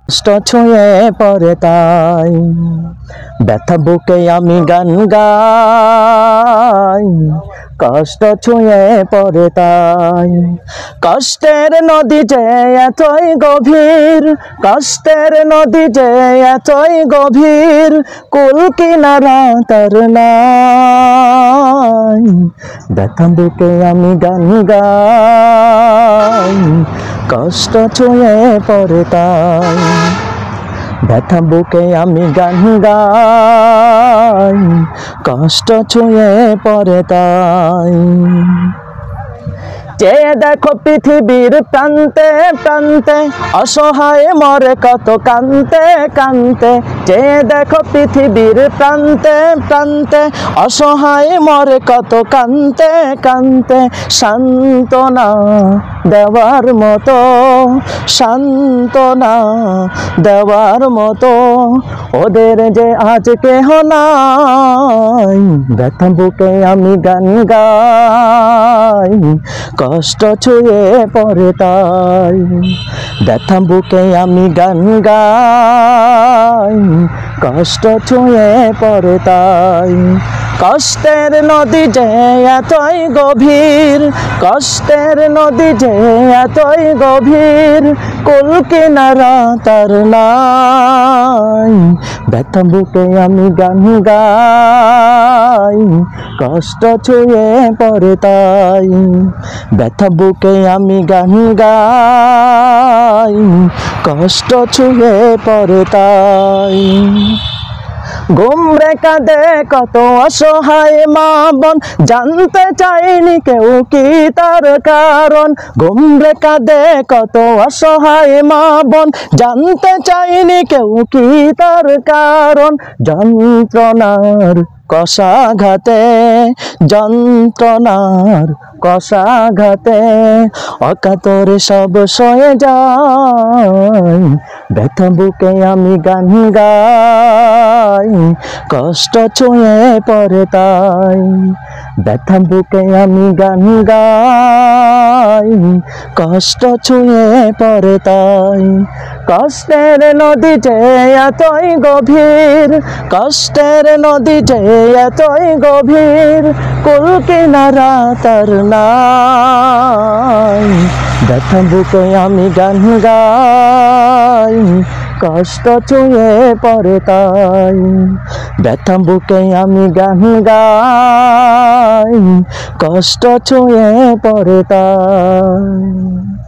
কষ্ট ছুঁয়ে পড়ে তাই ব্যথা বুকে আমি গান গাই, কষ্ট ছুঁয়ে পড়ে তাই। কষ্টের নদী যে এতই গভীর, কষ্টের নদী যে এতই গভীর, কুল কিনারা তার নাই। ব্যথা বুকে আমি গান গাই, কষ্ট ছুঁয়ে পড়ে তাই। ব্যথা বুকে আমি গান গাই, কষ্ট ছুঁয়ে পড়ে তাই। যে দেখো পৃথিবীর প্রান্তে প্রান্তে অসহায় মরে কত কান্তে কান্তে। যে দেখো পৃথিবীর প্রান্তে প্রান্তে অসহায় মরে কত কান্তে কান্তে। সান্ত্বনা দেওয়ার মতো, সান্ত্বনা দেওয়ার মতো ওদের যে আজ কেহ নাই। ব্যথা বুকে আমি গান গাই, কষ্ট ছুঁয়ে পড়ে তাই। ব্যথা বুকে আমি গান গাই, কষ্ট ছুঁয়ে পড়ে তাই। কষ্টের নদী যে এতই গভীর, কষ্টের নদী যে এতই গভীর, কুল কিনারা তার নাই। ব্যথা বুকে আমি গান গাই, কষ্ট ছুঁয়ে পড়ে তাই। ব্যথা বুকে আমি গান গাই, কষ্ট ছুঁয়ে পড়ে তাই। ঘুমরে কাঁদে কত অসহায় মা বোন, জানতে চাইনি কেউ কি তার কারণ। ঘুমরে কাঁদে কত অসহায় মা বোন, জানতে চাইনি কেউ কি তার কারণ। যন্ত্রণার কষাঘাতে, যন্ত্রণার কষাঘাতে অকাতরে সব সয়ে যায়। ব্যথা বুকে আমি গান গাই, কষ্ট ছুঁয়ে পড়ে তাই। ব্যথা বুকে আমি গান গাই, কষ্ট ছুঁয়ে পড়ে তাই। কষ্টের নদী যে এতই গভীর, কষ্টের নদী যে এতই গভীর, কুল কিনারা তার নাই। ব্যথা বুকে আমি গান গাই, কষ্ট ছুঁয়ে পড়ে তাই। ব্যথা বুকে আমি গান গাই, কষ্ট ছুঁয়ে পড়ে তাই।